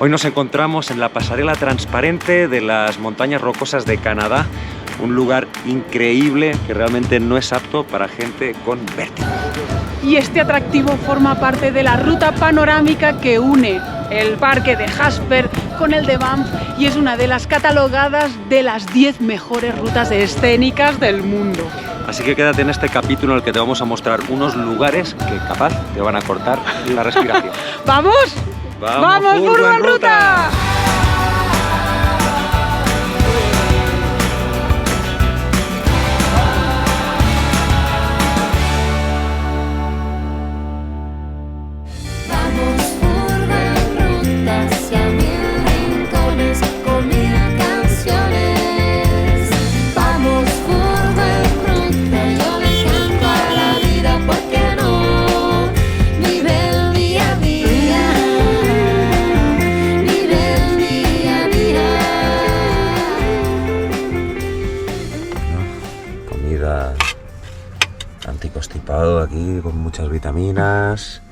Hoy nos encontramos en la pasarela transparente de las montañas rocosas de Canadá, un lugar increíble que realmente no es apto para gente con vértigo. Y este atractivo forma parte de la ruta panorámica que une el parque de Jasper con el de Banff y es una de las catalogadas de las 10 mejores rutas escénicas del mundo. Así que quédate en este capítulo en el que te vamos a mostrar unos lugares que capaz te van a cortar la respiración. ¡Vamos! ¡Vamos, Furgo en ruta! Anticonstipado aquí con muchas vitaminas.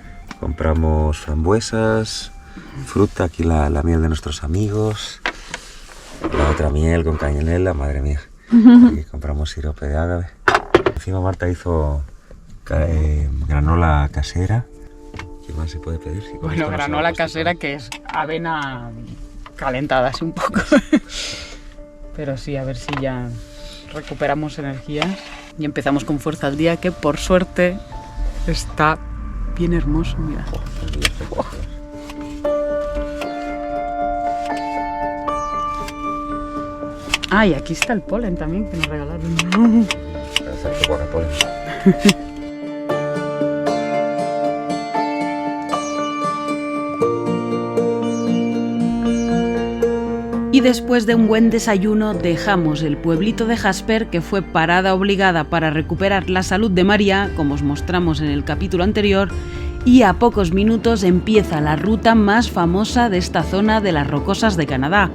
Compramos frambuesas, fruta, aquí la miel de nuestros amigos, la otra miel con canela, madre mía. Aquí compramos sirope de ágave. Encima Marta hizo granola casera. ¿Qué más se puede pedir? Bueno, granola casera que es avena calentada así un poco. Pero sí, a ver si ya recuperamos energías y empezamos con fuerza el día, que por suerte está bien hermoso, mira. Ah, y aquí está el polen también que nos regalaron. Hacer poco polen. Y después de un buen desayuno dejamos el pueblito de Jasper, que fue parada obligada para recuperar la salud de María, como os mostramos en el capítulo anterior, y a pocos minutos empieza la ruta más famosa de esta zona de las rocosas de Canadá,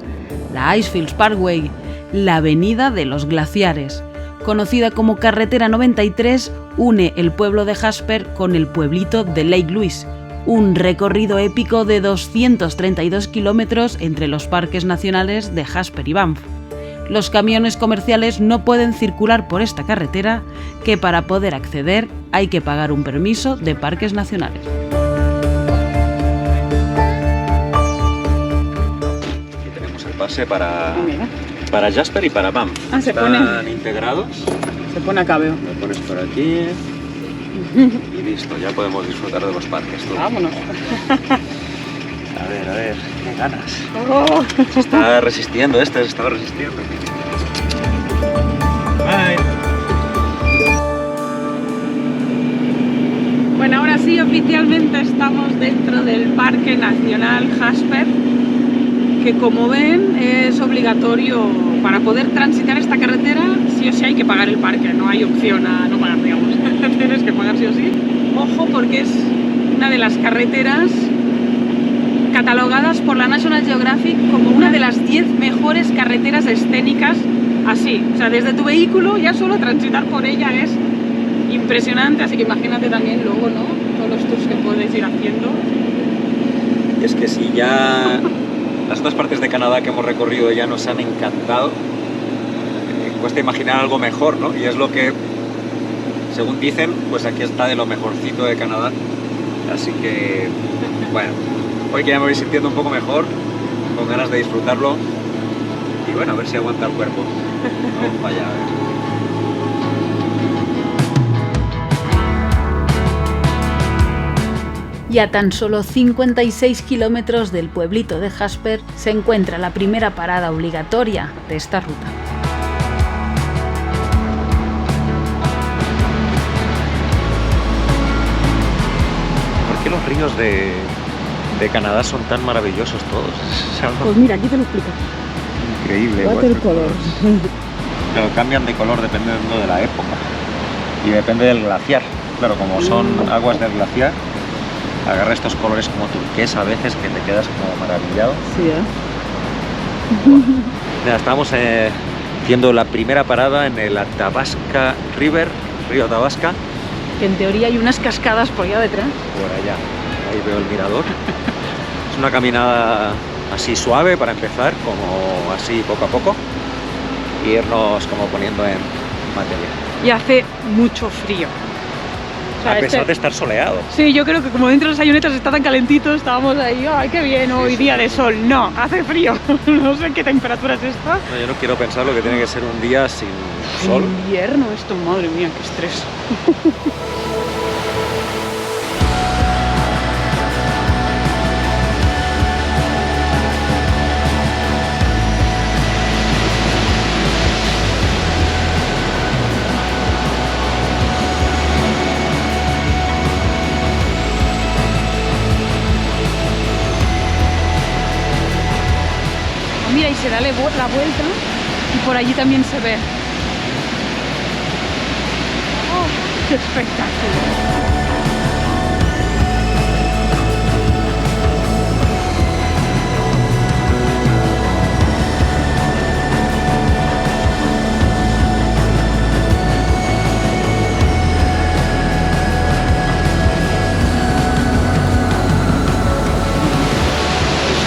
la Icefields Parkway, la avenida de los glaciares. Conocida como Carretera 93, une el pueblo de Jasper con el pueblito de Lake Louise. Un recorrido épico de 232 kilómetros entre los parques nacionales de Jasper y Banff. Los camiones comerciales no pueden circular por esta carretera, que para poder acceder hay que pagar un permiso de parques nacionales. Aquí tenemos el pase para Jasper y para Banff. Están integrados. Se pone acá, veo. Lo pones por aquí. Y listo, ya podemos disfrutar de los parques. Todo. Vámonos. A ver, qué ganas. Oh. Se está resistiendo, se estaba resistiendo. Bye. Bueno, ahora sí, oficialmente estamos dentro del Parque Nacional Jasper, que como ven es obligatorio para poder transitar esta carretera. Sí o sí hay que pagar el parque, no hay opción a no pagar, digamos. Tienes que pagar sí o sí. Ojo, porque es una de las carreteras catalogadas por la National Geographic como una de las 10 mejores carreteras escénicas así. O sea, desde tu vehículo ya solo transitar por ella es impresionante, así que imagínate también luego, ¿no? Todos los tours que puedes ir haciendo. Y es que si ya las otras partes de Canadá que hemos recorrido ya nos han encantado, cuesta imaginar algo mejor, ¿no? Y es lo que, según dicen, pues aquí está de lo mejorcito de Canadá. Así que, bueno, hoy que ya me voy sintiendo un poco mejor, con ganas de disfrutarlo. Y bueno, a ver si aguanta el cuerpo. Vamos para allá, a ver. Y a tan solo 56 kilómetros del pueblito de Jasper se encuentra la primera parada obligatoria de esta ruta. ¿Por qué los ríos de Canadá son tan maravillosos todos? Pues mira, aquí te lo explico. Increíble. Watercolors. Pero cambian de color dependiendo de la época y depende del glaciar. Claro, como son aguas del glaciar, agarra estos colores como turquesa a veces que te quedas como maravillado. Sí, Mira, estamos haciendo la primera parada en el Athabasca River, río Athabasca. Que en teoría hay unas cascadas por allá detrás. Por allá, ahí veo el mirador. Es una caminada así suave para empezar, como así poco a poco, e irnos como poniendo en materia. Y hace mucho frío. O sea, A pesar de estar soleado. Sí, yo creo que como dentro de las Sayonetas está tan calentito, estábamos ahí, ¡ay, qué bien! Hoy día de sol. No, hace frío. No sé qué temperatura es esta. No, yo no quiero pensar lo que tiene que ser un día sin sol. Invierno esto, madre mía, qué estrés. Mira, y se da la vuelta y por allí también se ve. ¡Oh, qué espectáculo!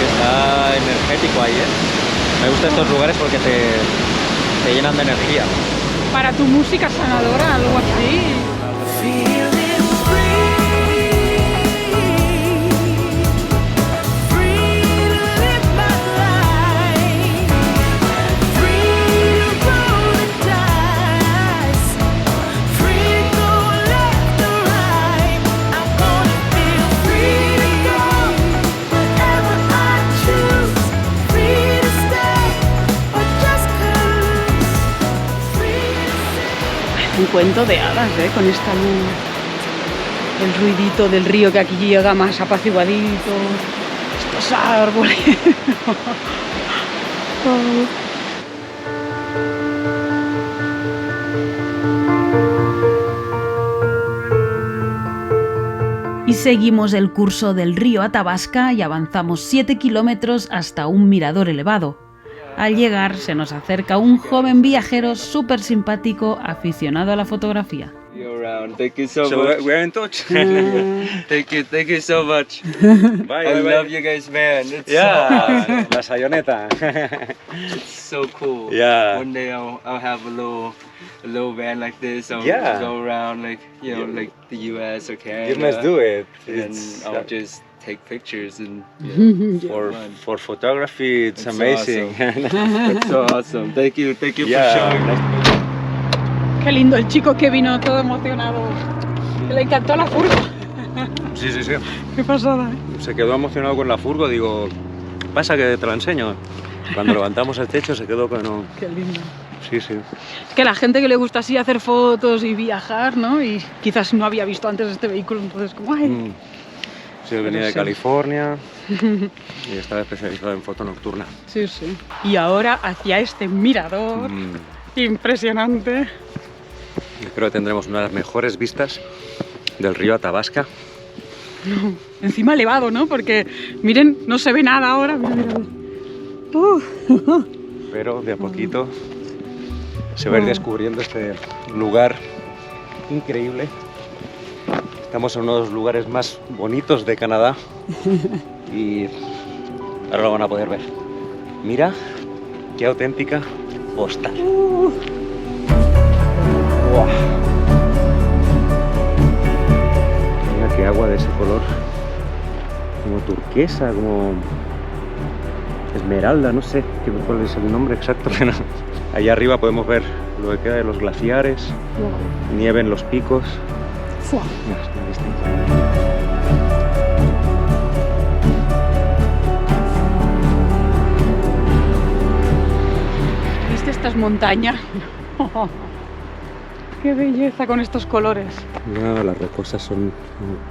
Está energético ahí, ¿eh? Me gustan estos lugares porque te llenan de energía. Para tu música sanadora, algo así. Un cuento de hadas, con esta luz, el ruidito del río que aquí llega más apaciguadito, estos árboles. Y seguimos el curso del río Athabasca y avanzamos 7 kilómetros hasta un mirador elevado. Al llegar se nos acerca un joven viajero súper simpático aficionado a la fotografía. Thank you so So much. we're in touch. Thank you so much. Bye, I bye, love bye. you guys, man. It's Yeah, la Sayoneta. so cool. Yeah. One day I'll have a little van like this. I'll Yeah. go around like like the U.S. or Canada. You must do it. And It's, I'll just take pictures and for fun. for photography, it's It's amazing. It's so awesome. Thank you for Yeah. showing. Qué lindo el chico que vino todo emocionado. Que le encantó la furgo. Sí, sí, sí. Qué pasada, Se quedó emocionado con la furgo. Digo, pasa que te la enseño. Cuando levantamos el techo se quedó con... Qué lindo. Sí, sí. Es que la gente que le gusta así hacer fotos y viajar, ¿no? Y quizás no había visto antes este vehículo, entonces como, ¡ay! Sí, venía de sí. California y estaba especializado en foto nocturna. Sí, sí. Y ahora hacia este mirador impresionante. Yo creo que tendremos una de las mejores vistas del río Athabasca. Encima elevado, ¿no? Porque, miren, no se ve nada ahora. Mira. Pero de a poquito se va a ir descubriendo este lugar increíble. Estamos en uno de los lugares más bonitos de Canadá y ahora lo van a poder ver. Mira qué auténtica postal. Wow. Mira qué agua de ese color, como turquesa, como esmeralda, no sé cuál es el nombre exacto. Allá arriba podemos ver lo que queda de los glaciares, nieve en los picos. Mira, está distinto. ¿Viste estas montañas? ¡Qué belleza con estos colores! No, las rocosas son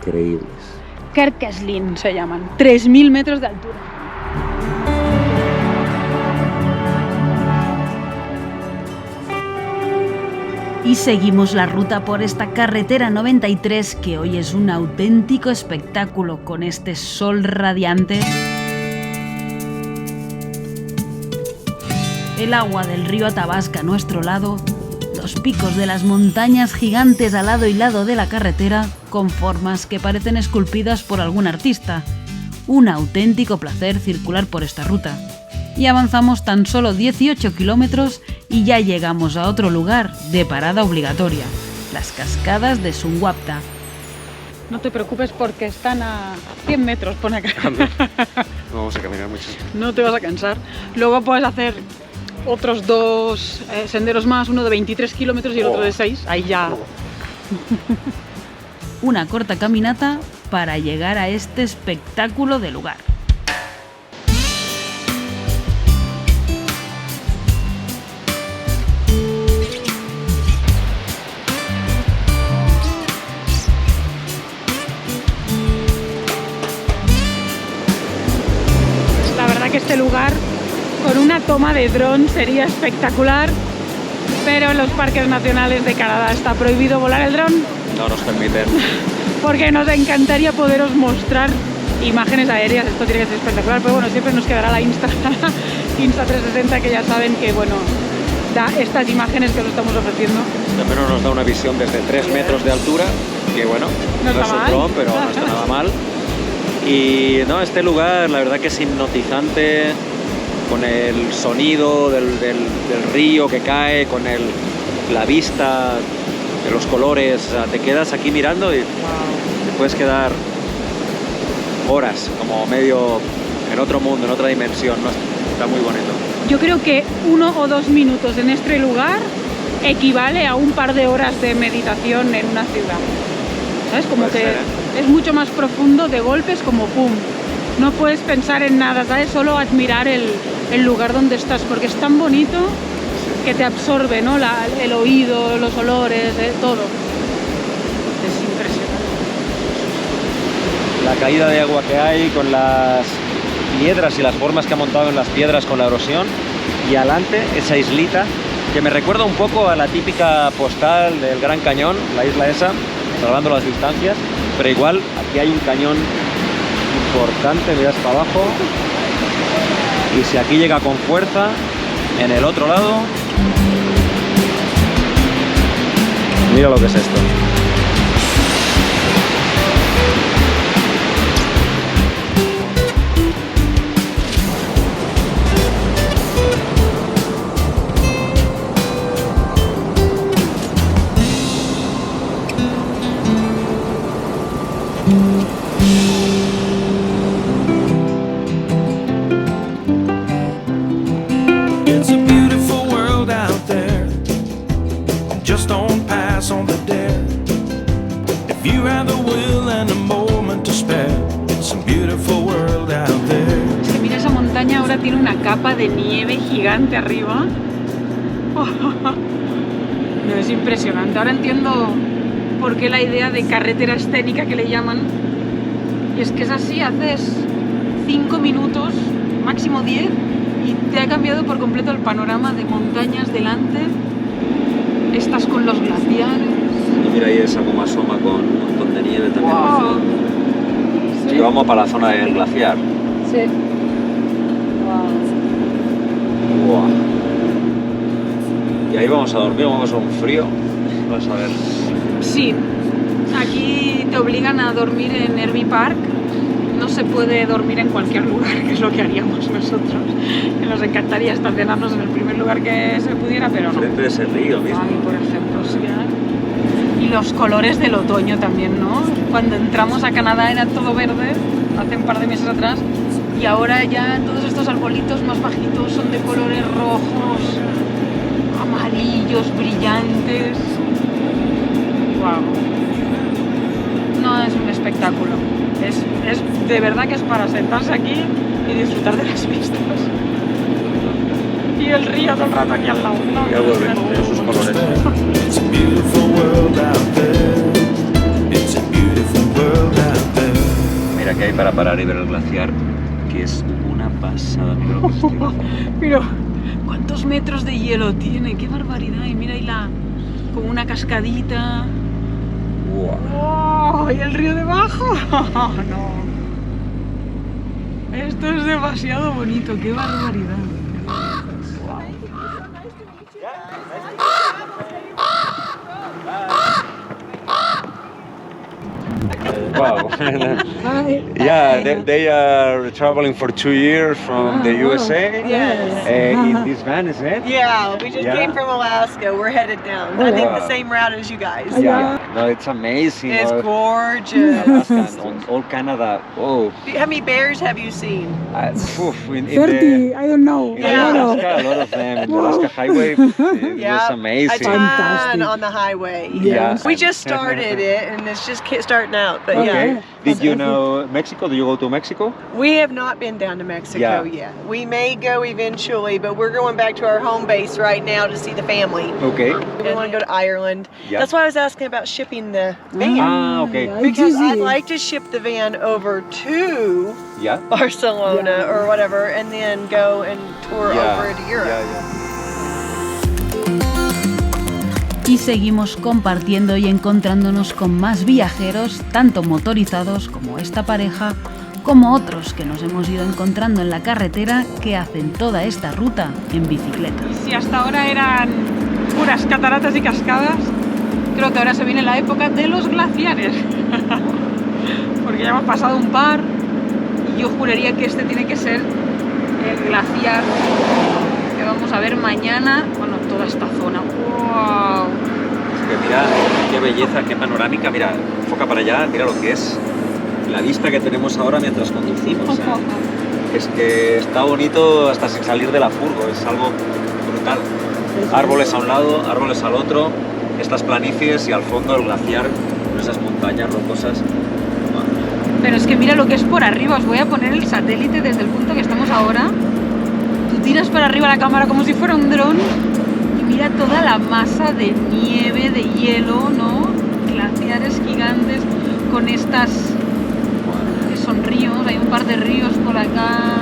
increíbles. Kerkeslin se llaman. 3.000 metros de altura. Y seguimos la ruta por esta carretera 93 que hoy es un auténtico espectáculo con este sol radiante. El agua del río Athabasca a nuestro lado, los picos de las montañas gigantes al lado y lado de la carretera con formas que parecen esculpidas por algún artista. Un auténtico placer circular por esta ruta. Y avanzamos tan solo 18 kilómetros y ya llegamos a otro lugar de parada obligatoria, las cascadas de Sungwapta. No te preocupes porque están a 100 metros, pone acá. No vamos a caminar mucho. No te vas a cansar. Luego puedes hacer otros 2 senderos más, uno de 23 kilómetros y el otro de 6. Ahí ya. Una corta caminata para llegar a este espectáculo de lugar. La verdad que este lugar con una toma de dron sería espectacular, pero en los parques nacionales de Canadá está prohibido volar el dron. No nos permiten. Porque nos encantaría poderos mostrar imágenes aéreas, esto tiene que ser espectacular, pero bueno, siempre nos quedará la Insta 360, que ya saben que bueno, da estas imágenes que os estamos ofreciendo. Al menos nos da una visión desde 3 metros de altura, que bueno, no es un dron, pero no está nada mal. Y no, este lugar la verdad que es hipnotizante, con el sonido del río que cae, con la vista de los colores, o sea, te quedas aquí mirando y te puedes quedar horas, como medio en otro mundo, en otra dimensión, ¿no? Está muy bonito. Yo creo que 1 o 2 minutos en este lugar equivale a un par de horas de meditación en una ciudad. ¿Sabes? Como Puede que ser, ¿eh? Es mucho más profundo, de golpes como pum. No puedes pensar en nada, ¿sabes? Solo admirar el lugar donde estás, porque es tan bonito que te absorbe, ¿no? El oído, los olores, todo. Es impresionante. La caída de agua que hay con las piedras y las formas que ha montado en las piedras con la erosión, y adelante esa islita que me recuerda un poco a la típica postal del Gran Cañón, la isla esa, salvando las distancias, pero igual aquí hay un cañón importante, miras para abajo, y si aquí llega con fuerza, en el otro lado, mira lo que es esto. It's a beautiful world out there. Just don't pass on the dare. If you have the will and a moment to spare, it's a beautiful world out there. Es que mira, esa montaña ahora tiene una capa de nieve gigante arriba. No, es impresionante. Ahora entiendo por qué la idea de carretera escénica que le llaman. Y es que es así, haces 5 minutos, máximo 10, y te ha cambiado por completo el panorama de montañas delante. Estás con los glaciares. Y mira ahí esa como asoma con un montón de nieve también. Wow. Sí. Y vamos para la zona del glaciar. Sí. Wow. Wow. Y ahí vamos a dormir, vamos a un frío. Vamos a ver. Sí, aquí te obligan a dormir en Hervey Park. No se puede dormir en cualquier lugar, que es lo que haríamos nosotros. Que nos encantaría estacionarnos en el primer lugar que se pudiera, pero no. Frente de ese río mismo. Ahí, por ejemplo, sí. Y los colores del otoño también, ¿no? Cuando entramos a Canadá era todo verde, hace un par de meses atrás, y ahora ya todos estos arbolitos más bajitos son de colores rojos, amarillos, brillantes. Wow. No, es un espectáculo. Es de verdad que es para sentarse aquí y disfrutar de las vistas. Y el río todo el rato aquí al lado. No, Ya vuelve con sus colores. It's a beautiful world out there. It's a beautiful world out there. Mira que hay para parar y ver el glaciar, que es una pasada. Mira lo que estoy haciendo. Mira, ¿cuántos metros de hielo tiene? ¡Qué barbaridad! Y mira ahí como una cascadita. Wow. ¡Oh! ¿Y el río debajo? No. Esto es demasiado bonito, qué barbaridad. Wow. Yeah, they are traveling for 2 years from the USA. Yes. In this van, is it? Yeah, we just Yeah. came from Alaska. We're headed down. I think the same route as you guys. Yeah. No, it's amazing. It's gorgeous. Alaska and all Canada. Oh. How many bears have you seen? In 30, I don't know. in Yeah. Alaska, a lot of them. In the Alaska Highway, it was A amazing. ton Fantastic. on the highway. Yeah. We just started it, and it's just starting out. But Okay. yeah, Did you know Mexico? Did you go to Mexico? we have not been down to Mexico Yeah. yet. We may go eventually, but we're going back to our home base right now to see the family. Okay. We want to go to Ireland. Yeah. That's why I was asking about shipping the van. Ah, okay. Yeah, it's Because I'd easy. like to ship the van over to Yeah. Barcelona or whatever, and then go and tour over to Europe. Y seguimos compartiendo y encontrándonos con más viajeros, tanto motorizados como esta pareja, como otros que nos hemos ido encontrando en la carretera que hacen toda esta ruta en bicicleta. Si hasta ahora eran puras cataratas y cascadas, creo que ahora se viene la época de los glaciares. Porque ya hemos pasado un par y yo juraría que este tiene que ser el glaciar que vamos a ver mañana. Bueno, toda esta zona. ¡Wow! Es que mira qué belleza, qué panorámica. Mira, enfoca para allá, mira lo que es la vista que tenemos ahora mientras conducimos. O sea, es que está bonito hasta sin salir de la furgo, es algo brutal. Árboles a un lado, árboles al otro, estas planicies y al fondo el glaciar con esas montañas rocosas. Pero es que mira lo que es por arriba. Os voy a poner el satélite desde el punto que estamos ahora. Tú tiras para arriba la cámara como si fuera un dron y mira toda la masa de nieve, de hielo, ¿no? Glaciares gigantes con estas... que son ríos. Hay un par de ríos por acá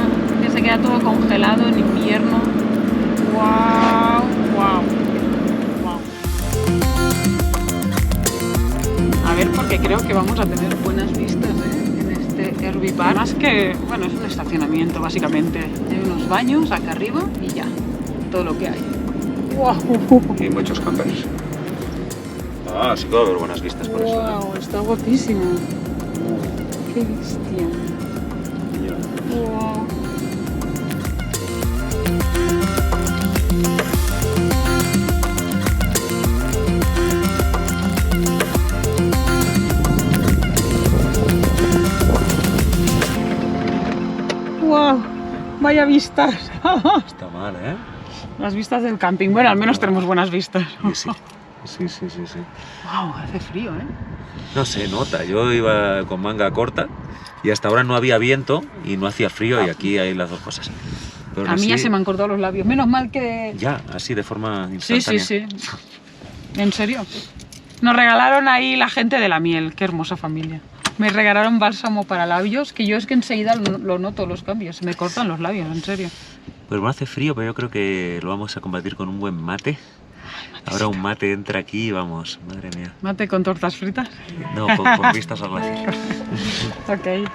que se queda todo congelado en invierno. ¡Wow! ¡Wow! ¡Wow! A ver, porque creo que vamos a tener buenas vistas, en este Herbipar. Más que, bueno, es un estacionamiento básicamente. Hay unos baños acá arriba y ya, todo lo que hay. ¡Wow! Y muchos campers. Ah, sí que va a haber buenas vistas por eso. ¡Wow! Está guapísimo. ¡Qué bestia! ¡Wow! ¡Wow! ¡Vaya vistas! Está mal, ¿eh? Las vistas del camping. Bueno, al menos tenemos buenas vistas. Sí. Sí. ¡Wow! Hace frío, ¿eh? No se nota, yo iba con manga corta y hasta ahora no había viento y no hacía frío y aquí hay las dos cosas. Pero A mí así, ya se me han cortado los labios. Menos mal que... Ya, así de forma Sí, instantánea. sí. En serio. Nos regalaron ahí la gente de la miel. Qué hermosa familia. Me regalaron bálsamo para labios, que yo es que enseguida lo noto los cambios. Se me cortan los labios, en serio. Pues bueno, hace frío, pero yo creo que lo vamos a combatir con un buen mate. Ahora un mate entra aquí y vamos, madre mía. Mate con tortas fritas. No, con vistas al glaciar. Ok.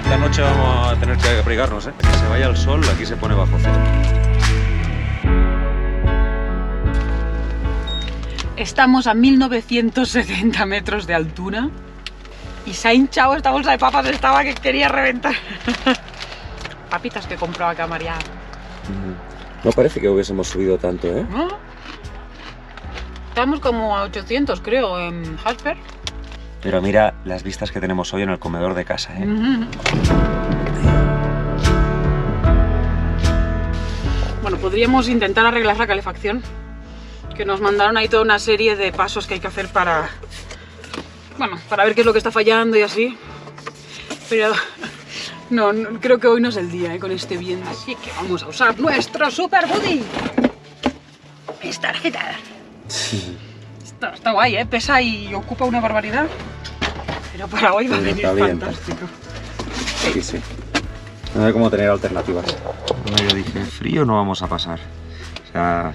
Esta noche vamos a tener que abrigarnos, ¿eh? Que se vaya el sol, aquí se pone bajo cero. Estamos a 1970 metros de altura y se ha hinchado esta bolsa de papas, estaba que quería reventar. Papitas que compró acá María. No parece que hubiésemos subido tanto, ¿eh? ¿No? Estamos como a 800, creo, en Jasper. Pero mira las vistas que tenemos hoy en el comedor de casa, ¿eh? Bueno, podríamos intentar arreglar la calefacción. Que nos mandaron ahí toda una serie de pasos que hay que hacer para... Bueno, para ver qué es lo que está fallando y así. Pero no, creo que hoy no es el día, con este viento. Así que vamos a usar nuestro Super Buddy. Esta tarjeta. Está guay, ¿eh? Pesa y ocupa una barbaridad. Pero para hoy va a Pero venir está bien, fantástico. Sí. No hay cómo tener alternativas. Yo dije, frío no vamos a pasar. O sea,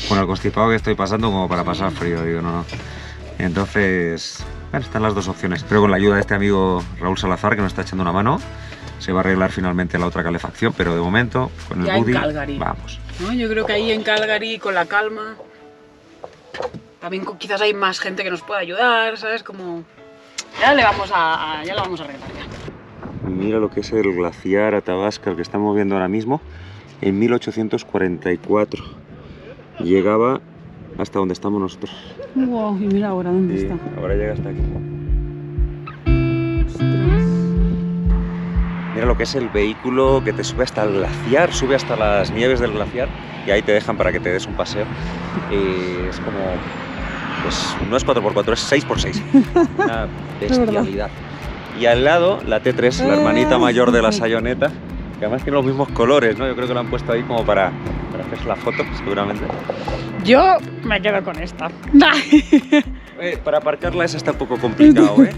con el constipado que estoy pasando como para pasar frío, digo, no. Entonces, bueno, están las dos opciones. Pero con la ayuda de este amigo Raúl Salazar, que nos está echando una mano, se va a arreglar finalmente la otra calefacción, pero de momento, con el Ya en Buddy, Calgary. vamos. ¿no? Yo creo que ahí en Calgary, con la calma, también quizás hay más gente que nos pueda ayudar, ¿sabes? Como ya lo vamos a arreglar ya. Mira lo que es el glaciar Athabasca, el que estamos viendo ahora mismo. En 1844 llegaba hasta donde estamos nosotros. Wow, y mira ahora dónde Y está. ahora llega hasta aquí. Ostras. Mira lo que es el vehículo que te sube hasta el glaciar, sube hasta las nieves del glaciar y ahí te dejan para que te des un paseo. Es como, pues no es 4x4, es 6x6. Una bestialidad. Y al lado la T3, la hermanita mayor de la Sayoneta, que además tiene los mismos colores, ¿no? Yo creo que lo han puesto ahí como para hacerse la foto, seguramente. Yo me quedo con esta. Para aparcarla esa está un poco complicado, ¿eh?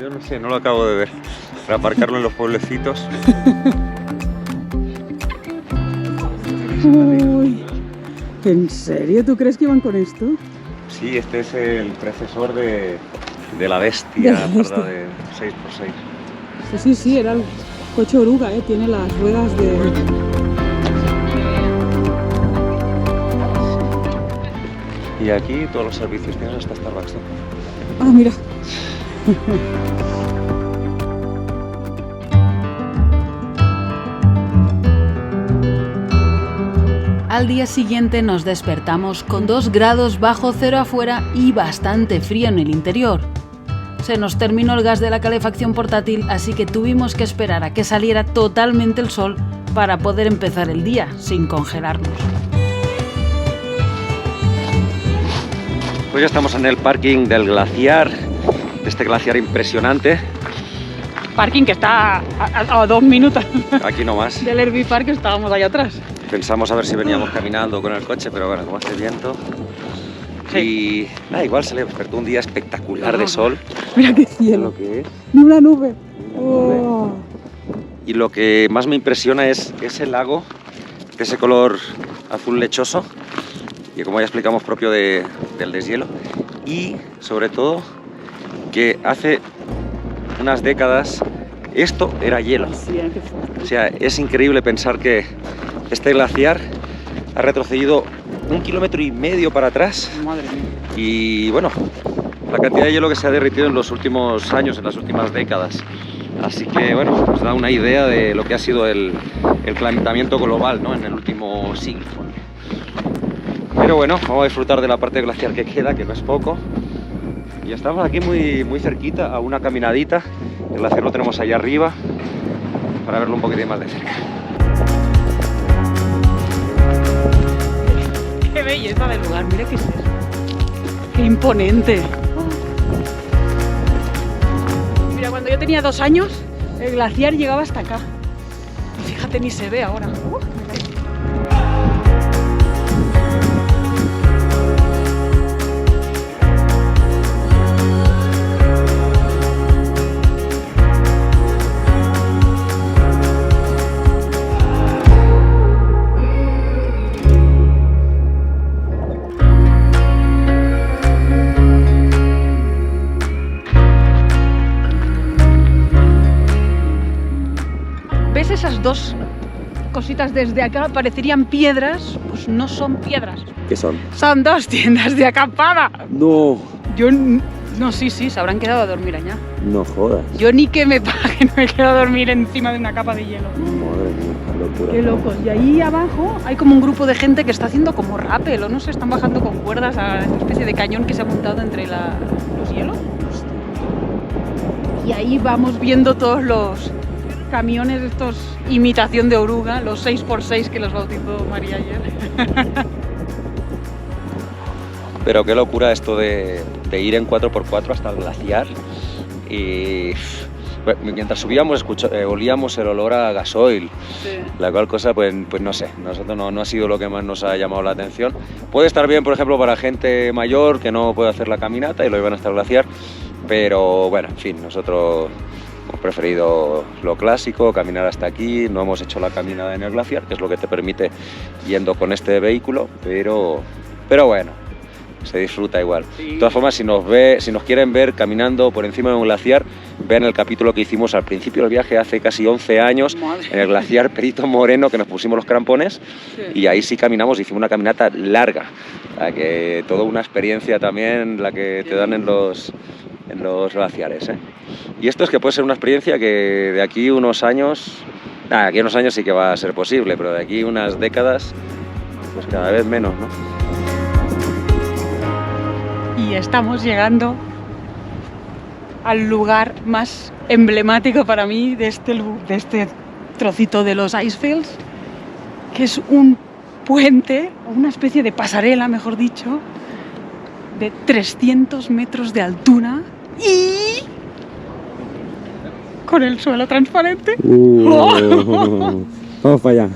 Yo no sé, no lo acabo de ver. Para aparcarlo en los pueblecitos. Uy, ¿en serio? ¿Tú crees que iban con esto? Sí, este es el predecesor de la bestia, parda de 6x6. Sí, era el coche oruga, tiene las ruedas de... Y aquí todos los servicios, tienes hasta Starbucks, ¿no? Ah, mira. Al día siguiente nos despertamos con 2 grados bajo cero afuera y bastante frío en el interior. Se nos terminó el gas de la calefacción portátil, así que tuvimos que esperar a que saliera totalmente el sol para poder empezar el día sin congelarnos. Pues ya estamos en el parking del glaciar, de este glaciar impresionante. Parking que está a 2 minutos Aquí nomás. del RV Park, que estábamos allá atrás. Pensamos a ver si veníamos caminando con el coche, pero bueno, como hace viento. Sí. Y nada, igual se le despertó un día espectacular de sol. Mira qué cielo, Lo que es. ni una nube. Oh. Y lo que más me impresiona es ese lago, de ese color azul lechoso, y como ya explicamos propio del deshielo. Y sobre todo que hace unas décadas esto era hielo. Sí, qué fuerte. O sea, es increíble pensar que este glaciar ha retrocedido 1,5 kilómetros para atrás. Madre mía. Y bueno, la cantidad de hielo que se ha derretido en los últimos años, en las últimas décadas. Así que bueno, nos da una idea de lo que ha sido el calentamiento global, ¿no? En el último siglo. Pero bueno, vamos a disfrutar de la parte glaciar que queda, que no es poco. Y estamos aquí muy cerquita, a una caminadita. El glaciar lo tenemos allá arriba, para verlo un poquitín más de cerca. Qué belleza del lugar, mira qué es eso. Qué imponente. Mira, cuando yo tenía 2 años, el glaciar llegaba hasta acá. Y fíjate, ni se ve ahora. ¿Ves esas 2 cositas desde acá? Parecerían piedras, pues no son piedras. ¿Qué son? Son 2 tiendas de acampada. No, Yo no, sí, se habrán quedado a dormir allá. no jodas. Yo ni que me pague, no me quedo a dormir encima de una capa de hielo. Madre mía, qué locura. Qué locos. Y ahí abajo hay como un grupo de gente que está haciendo como rappel, o no sé, están bajando con cuerdas a esta especie de cañón que se ha montado entre los hielos. Y ahí vamos viendo todos los camiones estos imitación de oruga, los 6x6 que los bautizó María ayer. Pero qué locura esto de ir en 4x4 hasta el glaciar. Y mientras subíamos olíamos el olor a gasoil. Sí. La cual cosa, pues no sé, nosotros no ha sido lo que más nos ha llamado la atención. Puede estar bien, por ejemplo, para gente mayor que no puede hacer la caminata y lo iban hasta el glaciar, pero bueno, en fin, nosotros hemos preferido lo clásico, caminar hasta aquí. No hemos hecho la caminada en el glaciar, que es lo que te permite yendo con este vehículo, pero bueno, se disfruta igual. Sí. De todas formas, si nos quieren ver caminando por encima de un glaciar, vean el capítulo que hicimos al principio del viaje hace casi 11 años en el glaciar Perito Moreno, que nos pusimos los crampones y ahí sí caminamos, hicimos una caminata larga. O sea, que toda una experiencia también la que te dan en los glaciares, ¿eh? Y esto es que puede ser una experiencia que de aquí unos años, aquí unos años sí que va a ser posible, pero de aquí unas décadas, pues cada vez menos, ¿no? Y estamos llegando al lugar más emblemático para mí de este trocito de los Icefields, que es un puente, una especie de pasarela, mejor dicho, de 300 metros de altura y con el suelo transparente. Vamos para allá.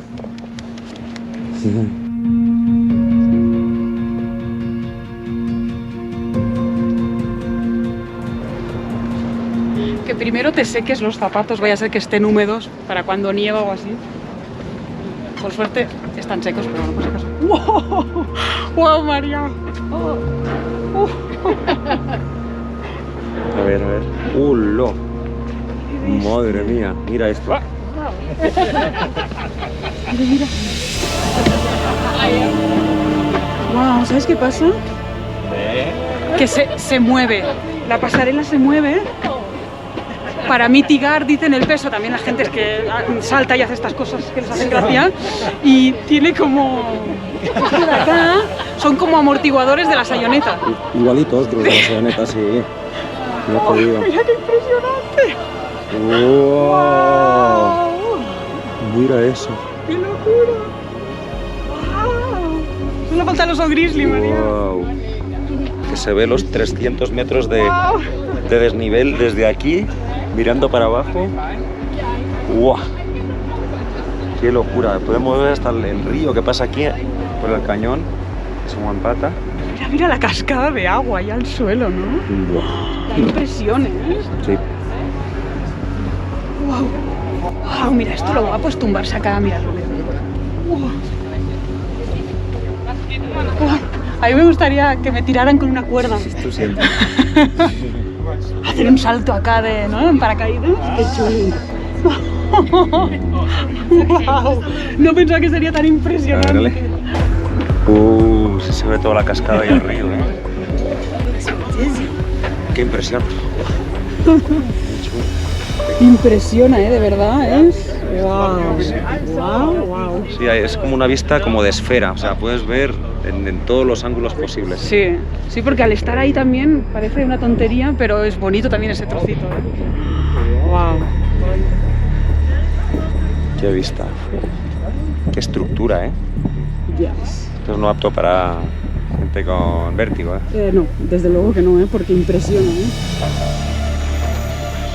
Que primero te seques los zapatos, vaya a ser que estén húmedos para cuando nieva o así. Por suerte están secos, pero no por si acaso. ¡Wow! ¡Wow, María! A ver. ¡Lo! Madre mía, mira esto. Mira. Wow, ¿sabes qué pasa? Que se mueve. La pasarela se mueve para mitigar, dicen, el peso. También la gente es que salta y hace estas cosas que les hacen gracia. Y tiene como... Esto de acá son como amortiguadores de la sayoneta. Igualitos que los de la sayoneta, sí. Mira, Oh, mira qué impresionante. ¡Wow! Mira eso. ¡Qué locura! ¡Wow! Solo faltan los grizzly, María. Wow. Que se ve los 300 metros de desnivel desde aquí, mirando para abajo. ¡Wow! ¡Qué locura! Podemos ver hasta el río que pasa aquí por el cañón. Es un Huampata. Mira la cascada de agua ahí al suelo, ¿no? ¡Wow! Da impresión, ¿eh? Sí. ¡Wow! ¡Wow! Mira, esto lo guapo es tumbarse acá a mirarlo. ¡Wow! ¡Wow! A mí me gustaría que me tiraran con una cuerda. Tú siempre. Hacer un salto acá de, ¿no? En paracaídas. ¡Qué chulo! ¡Wow! No pensaba que sería tan impresionante. Dale. Se ve toda la cascada y el río, ¿eh? ¡Qué impresión! Impresiona, de verdad, es... ¡Wow! ¡Wow! ¡Wow! Sí, es como una vista como de esfera, o sea, puedes ver en todos los ángulos posibles. Sí, sí, porque al estar ahí también parece una tontería, pero es bonito también ese trocito. ¡Wow! ¡Qué vista! ¡Qué estructura, eh! Yes. Esto es no apto para gente con vértigo, eh. No, desde luego que no, porque impresiona,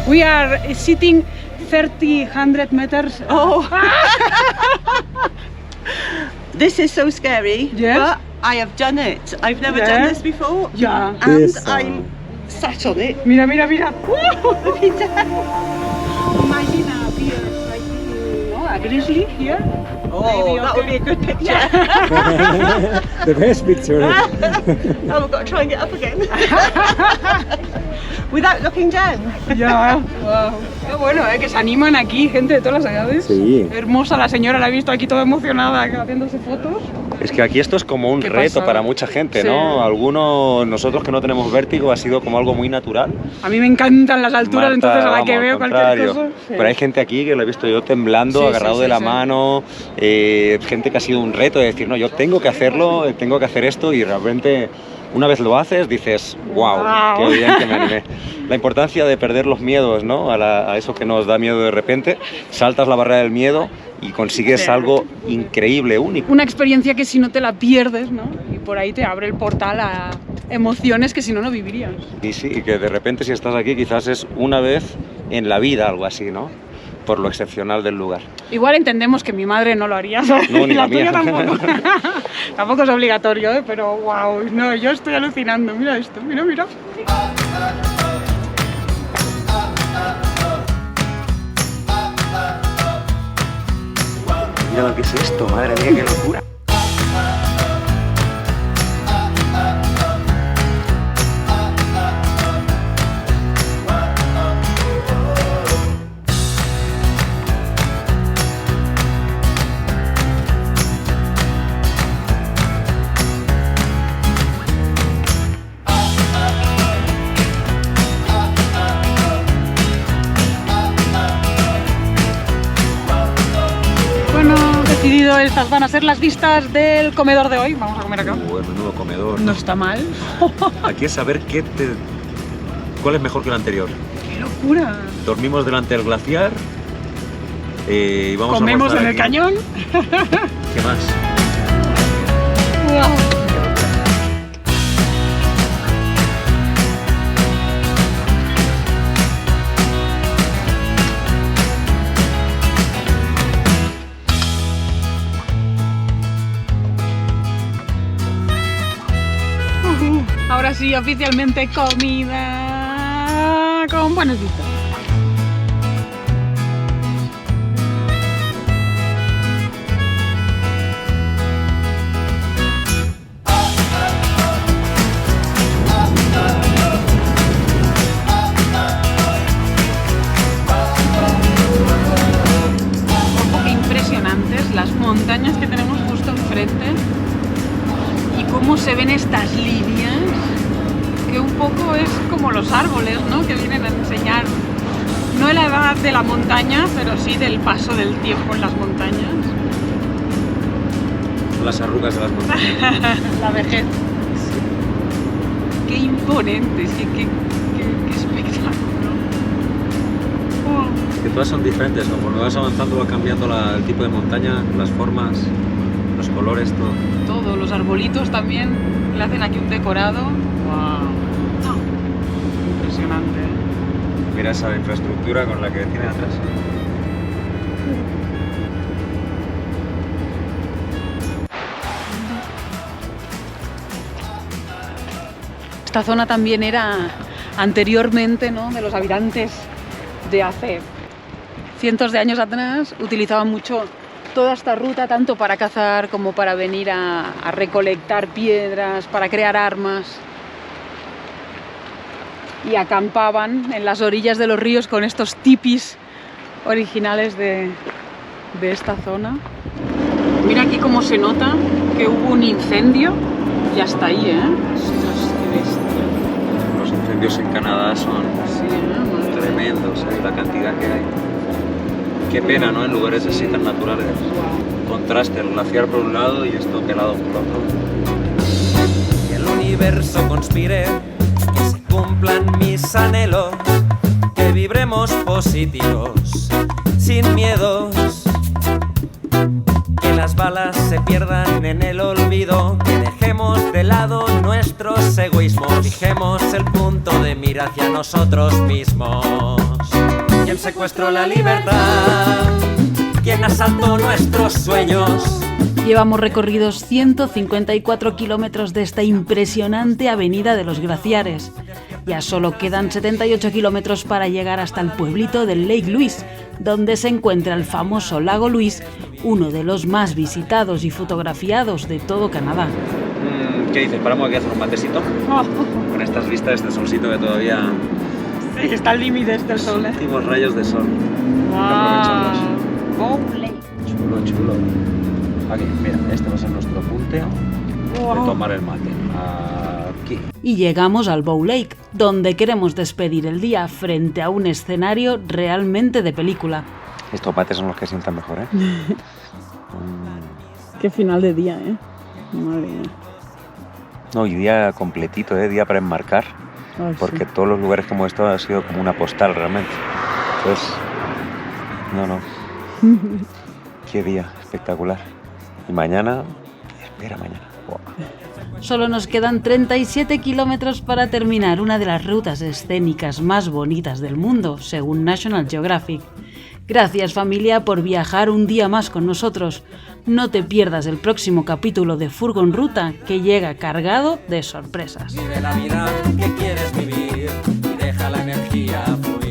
We are sitting 100 meters. Oh. This is so scary, Yes. but I have done it. I've never Yeah. done this before. Yeah. And This, I'm sat on it. Mira, mira, mira. Imagine A grizzly here. Oh, that would be a good picture. The best picture. Oh, we've got to try and get up again. Without looking down. Ya. Wow. Qué bueno, que se animan aquí, gente de todas las edades. Sí. Hermosa la señora, la he visto aquí toda emocionada haciéndose fotos. Es que aquí esto es como un Qué reto pasada. para mucha gente, Sí. ¿no? Algunos, nosotros que no tenemos vértigo, ha sido como algo muy natural. A mí me encantan las alturas, Marta, entonces a la vamos, que al veo cualquier contrario. cosa. Sí. Pero hay gente aquí que lo he visto yo temblando, Sí, agarrado sí, de sí, la sí. mano, gente que ha sido un reto de decir, no, yo tengo que hacerlo, tengo que hacer esto, y realmente una vez lo haces dices, wow, Wow. qué bien que me animé. La importancia de perder los miedos, ¿no? A eso que nos da miedo de repente, saltas la barrera del miedo y consigues Sí. algo increíble, único. Una experiencia que si no te la pierdes, ¿no? Y por ahí te abre el portal a emociones que si no, no vivirías. Y sí, y que de repente si estás aquí quizás es una vez en la vida, algo así, ¿no? Por lo excepcional del lugar. Igual entendemos que mi madre no lo haría, ¿sabes? No, ni Y la tuya mía. tampoco. Tampoco es obligatorio, ¿eh? Pero wow, no, yo estoy alucinando. Mira esto, mira, mira. Mira lo que es esto, madre mía, qué locura. estas van a ser las vistas del comedor de hoy. Vamos a comer acá. Menudo comedor. No está mal. Aquí es saber cuál es mejor que el anterior. ¡Qué locura! Dormimos delante del glaciar y vamos Comemos a en el aquí. cañón. ¿Qué más? Wow. Ahora sí, oficialmente comida con buenas vistas. Ojo, qué impresionantes las montañas que tenemos justo enfrente y cómo se ven estas líneas, que un poco es como los árboles, ¿no? Que vienen a enseñar no la edad de la montaña, pero sí del paso del tiempo en las montañas. Las arrugas de las montañas. La vejez. Qué imponentes, qué espectáculo. Oh. Que todas son diferentes, conforme vas avanzando va cambiando el tipo de montaña, las formas, los colores, todo. Todo, los arbolitos también le hacen aquí un decorado. Wow. No. Impresionante. Mira esa infraestructura con la que tiene atrás. Esta zona también era anteriormente, ¿no?, de los habitantes de hace cientos de años atrás. Utilizaban mucho toda esta ruta, tanto para cazar como para venir a recolectar piedras, para crear armas. Y acampaban en las orillas de los ríos con estos tipis originales de esta zona. Mira aquí cómo se nota que hubo un incendio y hasta ahí, ¿eh? Ostras, qué bestia. Los incendios en Canadá son Sí, madre. tremendos, la cantidad que hay. Qué pena, ¿no? En lugares así tan naturales. Contraste, el glaciar por un lado y esto pelado por otro. Que el universo conspire, que se cumplan mis anhelos, que vibremos positivos, sin miedos, que las balas se pierdan en el olvido, que dejemos de lado nuestros egoísmos, fijemos el punto de mira hacia nosotros mismos. ¿Quién secuestró la libertad? ¿Quién asaltó nuestros sueños? Llevamos recorridos 154 kilómetros de esta impresionante avenida de los glaciares. Ya solo quedan 78 kilómetros para llegar hasta el pueblito del Lake Louise, donde se encuentra el famoso lago Louise, uno de los más visitados y fotografiados de todo Canadá. ¿Qué dices? ¿Paramos aquí a hacer un matecito? Con estas vistas, este solcito que todavía... Sí, está al límite del sol, ¿eh? Últimos rayos de sol. Aprovecharlos. Chulo, chulo. Aquí, mira, este va a ser nuestro punto de tomar el mate. Aquí. Y llegamos al Bow Lake, donde queremos despedir el día frente a un escenario realmente de película. Estos mates son los que sientan mejor, ¿eh? Qué final de día, ¿eh? Madre mía. No, y día completito, día para enmarcar, Ay, porque sí. todos los lugares que hemos estado han sido como una postal realmente. Entonces, no. Qué día espectacular. Y mañana, espera mañana. Wow. Solo nos quedan 37 kilómetros para terminar una de las rutas escénicas más bonitas del mundo, según National Geographic. Gracias, familia, por viajar un día más con nosotros. No te pierdas el próximo capítulo de Furgon Ruta, que llega cargado de sorpresas. Vive la vida que quieres vivir y deja la energía fluir.